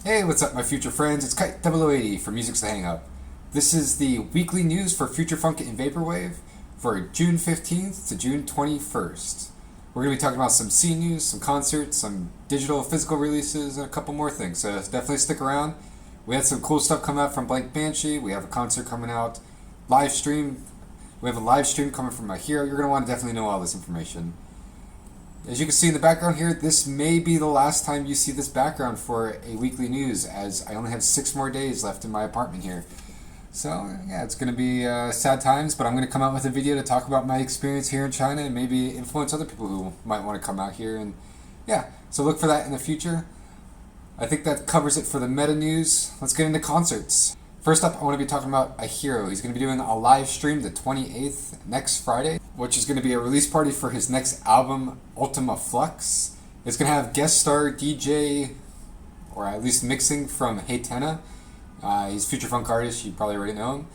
Hey, what's up, my future friends? It's Kite 0080 for Music's the Hang Up. This is the weekly news for Future Funk and Vaporwave for June 15th to June 21st. We're going to be talking about some scene news, some concerts, some digital physical releases, and a couple more things, so definitely stick around. We had some cool stuff come out from Blank Banshee. We have a concert coming out, live stream. We have a live stream coming from My Hero. You're going to want to definitely know all this information. As you can see in the background here, this may be the last time you see this background for a weekly news, as I only have 6 more days left in my apartment here. So, yeah, it's going to be sad times, but I'm going to come out with a video to talk about my experience here in China and maybe influence other people who might want to come out here. And yeah, so look for that in the future. I think that covers it for the meta news. Let's get into concerts. First up, I want to be talking about a hero. He's going to be doing a live stream the 28th, next Friday, which is going to be a release party for his next album, Ultima Flux. It's going to have guest star DJ, or at least mixing, from Hey Tenna. He's a future funk artist, you probably already know him.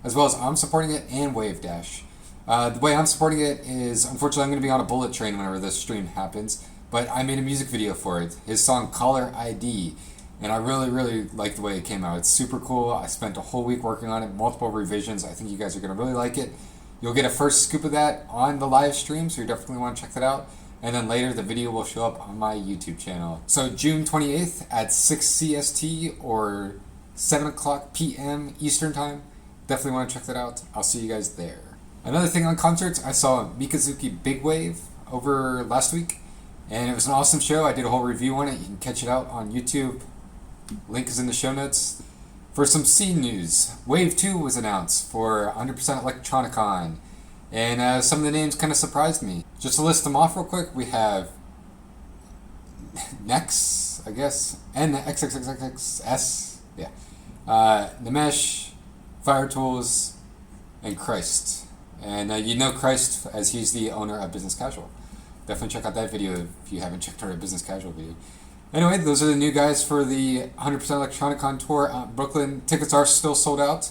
As well as I'm supporting it and Wave Dash. The way I'm supporting it is, unfortunately, I'm going to be on a bullet train whenever this stream happens, but I made a music video for it. His song Caller ID. And I really like the way it came out. It's super cool. I spent a whole week working on it, multiple revisions. I think you guys are going to really like it. You'll get a first scoop of that on the live stream, so you definitely want to check that out. And then later, the video will show up on my YouTube channel. So June 28th at 6 CST or 7 o'clock p.m. Eastern Time. Definitely want to check that out. I'll see you guys there. Another thing on concerts, I saw Mikazuki Big Wave over last week. And it was an awesome show. I did a whole review on it. You can catch it out on YouTube. Link is in the show notes. For some scene news, Wave 2 was announced for 100% Electronicon, and some of the names kind of surprised me. Just to list them off real quick, we have Nex, I guess, and XXXXS, yeah, Nimesh, Fire Tools, and Christ. And you know Christ as he's the owner of Business Casual. Definitely check out that video if you haven't checked out our Business Casual video. Anyway, those are the new guys for the 100% Electronicon tour. Brooklyn tickets are still sold out.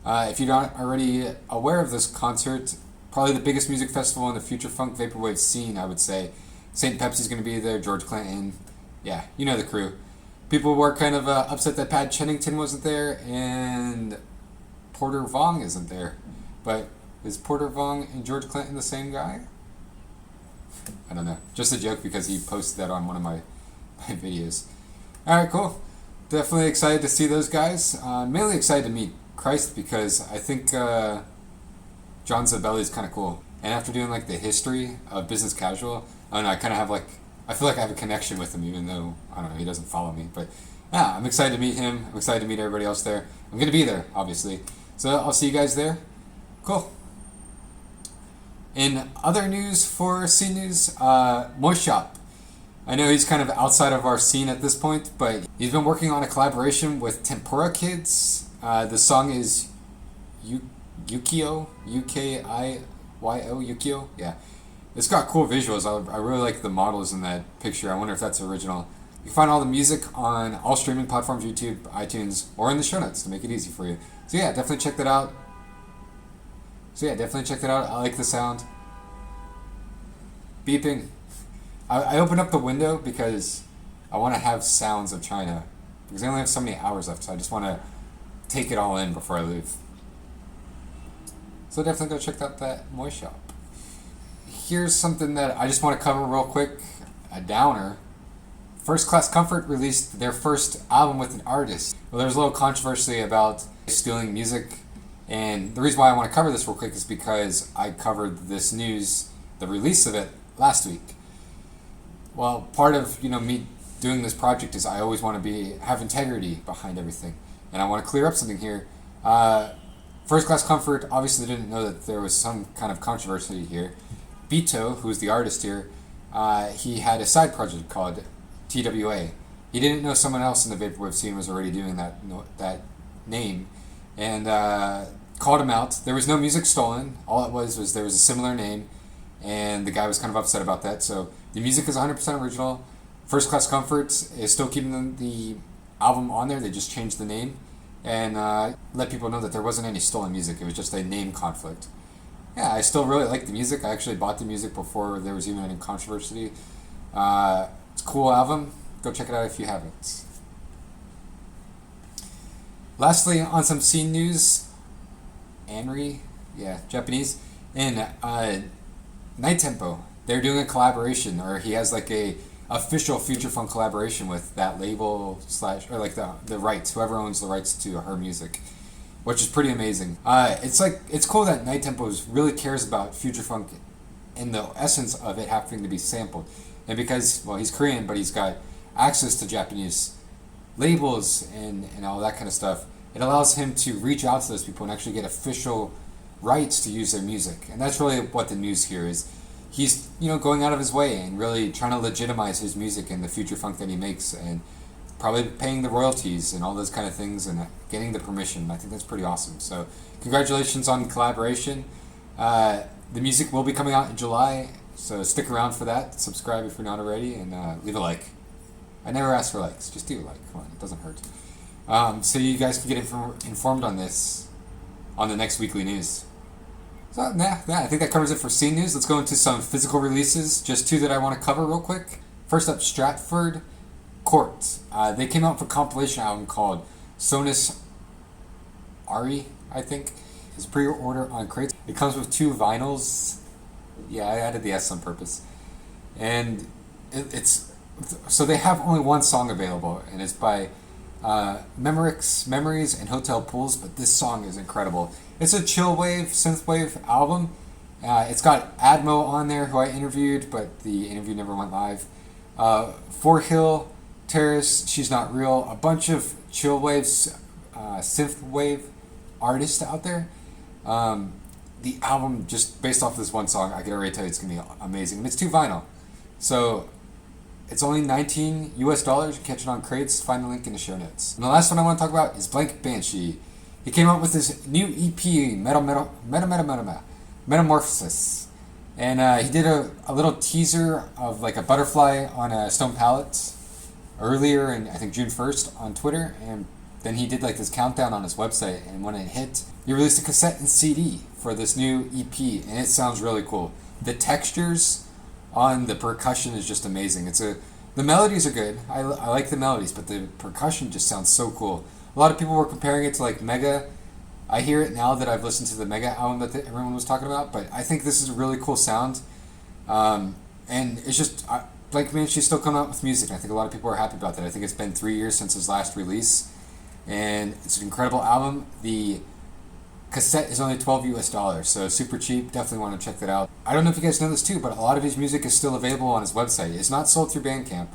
If you're not already aware of this concert, probably the biggest music festival in the future funk vaporwave scene, I would say. St. Pepsi's going to be there, George Clinton. Yeah, you know the crew. People were kind of upset that Pat Chennington wasn't there and Porter Vong isn't there. But is Porter Vong and George Clinton the same guy? I don't know. Just a joke because he posted that on one of my videos. Alright, cool. Definitely excited to see those guys. Mainly excited to meet Christ because I think John Zabelli is kind of cool. And after doing like the history of Business Casual, I don't know, I kind of have like, I feel like I have a connection with him even though, I don't know, he doesn't follow me. But yeah, I'm excited to meet him. I'm excited to meet everybody else there. I'm going to be there, obviously. So I'll see you guys there. Cool. In other news for scene news, Moist Shop. I know he's kind of outside of our scene at this point, but he's been working on a collaboration with Tempura Kids. The song is Yukio, U-K-I-Y-O, Yukio, yeah. It's got cool visuals. I really like the models in that picture. I wonder if that's original. You can find all the music on all streaming platforms, YouTube, iTunes, or in the show notes to make it easy for you. So yeah, definitely check that out. I like the sound. Beeping. I opened up the window because I want to have sounds of China. Because I only have so many hours left, so I just want to take it all in before I leave. So definitely go check out that Moist Shop. Here's something that I just want to cover real quick. A downer. First Class Comfort released their first album with an artist. Well, there's a little controversy about stealing music. And the reason why I want to cover this real quick is because I covered this news, the release of it, last week. Well, part of me doing this project is I always want to have integrity behind everything, and I want to clear up something here. First Class Comfort obviously didn't know that there was some kind of controversy here. Bito, who's the artist here, he had a side project called TWA. He didn't know someone else in the vaporwave scene was already doing that name, and called him out. There was no music stolen. All it was there was a similar name. And the guy was kind of upset about that. So the music is 100% original. First Class Comfort is still keeping the album on there. They just changed the name and let people know that there wasn't any stolen music. It was just a name conflict. Yeah, I still really like the music. I actually bought the music before there was even any controversy. It's a cool album. Go check it out if you haven't. Lastly, on some scene news, Anri, yeah, Japanese, and Night Tempo. They're doing a collaboration, or he has like a official Future Funk collaboration with that label slash, or like the rights, whoever owns the rights to her music, which is pretty amazing. It's cool that Night Tempo really cares about Future Funk and the essence of it having to be sampled, and because he's Korean, but he's got access to Japanese labels and all that kind of stuff. It allows him to reach out to those people and actually get official rights to use their music, and that's really what the news here is. He's going out of his way and really trying to legitimize his music and the future funk that he makes, and probably paying the royalties and all those kind of things and getting the permission. I think that's pretty awesome. So congratulations on the collaboration. The music will be coming out in July, so stick around for that. Subscribe if you're not already, and leave a like. I never ask for likes. Just do a like. Come on, it doesn't hurt. So you guys can get informed on this on the next weekly news. So, I think that covers it for scene news. Let's go into some physical releases. Just two that I want to cover real quick. First up, Stratford Court. They came out with a compilation album called Sonus Ari, I think. It's pre-order on crates. It comes with 2 vinyls. Yeah, I added the S on purpose. And so they have only one song available, and it's by Memories and Hotel Pools, but this song is incredible. It's a chill wave, synthwave album. It's got Admo on there, who I interviewed, but the interview never went live. Four Hill Terrace, She's Not Real, a bunch of chill waves, synthwave artists out there. The album, just based off this one song, I can already tell you it's going to be amazing. And it's 2 vinyl. So it's only $19 US. You can catch it on crates. Find the link in the show notes. And the last one I want to talk about is Blank Banshee. He came out with his new EP, Metamorphosis. And he did a little teaser of like a butterfly on a stone pallet earlier in, I think, June 1st on Twitter. And then he did like this countdown on his website. And when it hit, he released a cassette and CD for this new EP. And it sounds really cool. The textures on the percussion is just amazing. The melodies are good. I like the melodies, but the percussion just sounds so cool. A lot of people were comparing it to like Mega. I hear it now that I've listened to the Mega album that everyone was talking about, but I think this is a really cool sound. And it's just, Blank Banshee's still coming out with music, and I think a lot of people are happy about that. I think it's been 3 years since his last release, and it's an incredible album. The cassette is only $12 US, so super cheap. Definitely want to check that out. I don't know if you guys know this too, but a lot of his music is still available on his website. It's not sold through Bandcamp.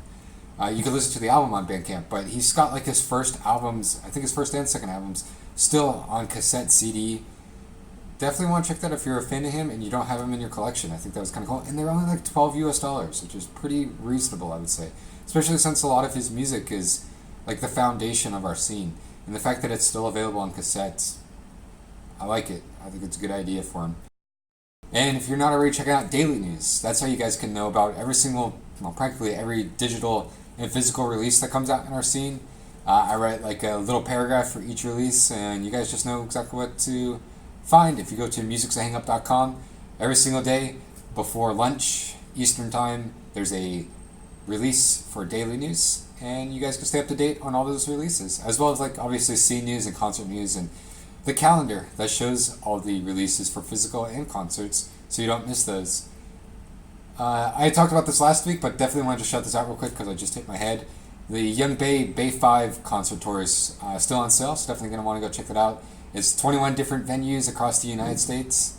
You can listen to the album on Bandcamp, but he's got like his first albums, I think his first and second albums, still on cassette CD. Definitely want to check that out if you're a fan of him and you don't have him in your collection. I think that was kind of cool. And they're only like $12 US, which is pretty reasonable, I would say. Especially since a lot of his music is like the foundation of our scene. And the fact that it's still available on cassettes, I like it. I think it's a good idea for him. And if you're not already checking out Daily News, that's how you guys can know about every single, practically every digital and physical release that comes out in our scene. I write like a little paragraph for each release, and you guys just know exactly what to find if you go to musicsthathangup.com. Every single day before lunch, Eastern Time, there's a release for Daily News, and you guys can stay up to date on all those releases, as well as like obviously scene news and concert news and the calendar that shows all the releases for physical and concerts, so you don't miss those. I talked about this last week, but definitely wanted to shout this out real quick because I just hit my head. The Young Bay 5 concert tour is still on sale, so definitely going to want to go check that out. It's 21 different venues across the United States.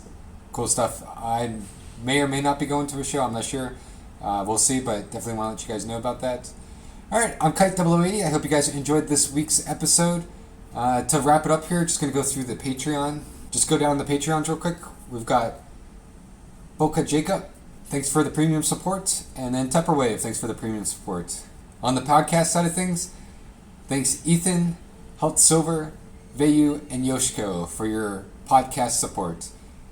Cool stuff. I may or may not be going to a show, I'm not sure. We'll see, but definitely want to let you guys know about that. Alright, I'm Kite0080. I hope you guys enjoyed this week's episode. To wrap it up here, just going to go through the Patreon. Just go down the Patreons real quick. We've got Boca Jacob. Thanks for the premium support. And then Tupperwave. Thanks for the premium support. On the podcast side of things, thanks Ethan, Halt Silver, Vayu, and Yoshiko for your podcast support.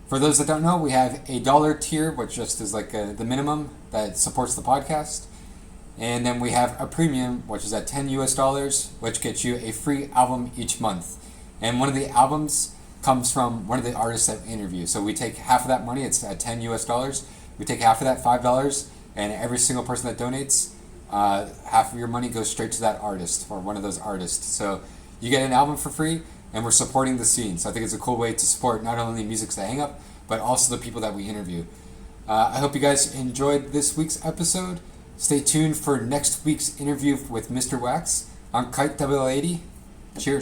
For those that don't know, we have a $1 tier, which just is like the minimum that supports the podcast. And then we have a premium, which is at $10 US, which gets you a free album each month. And one of the albums comes from one of the artists that we interview. So we take half of that money, it's at $10 US. We take half of that, $5, and every single person that donates, half of your money goes straight to that artist or one of those artists. So you get an album for free, and we're supporting the scene. So I think it's a cool way to support not only Music's the Hang Up, but also the people that we interview. I hope you guys enjoyed this week's episode. Stay tuned for next week's interview with Mr. Wax on Kite 80. Cheers.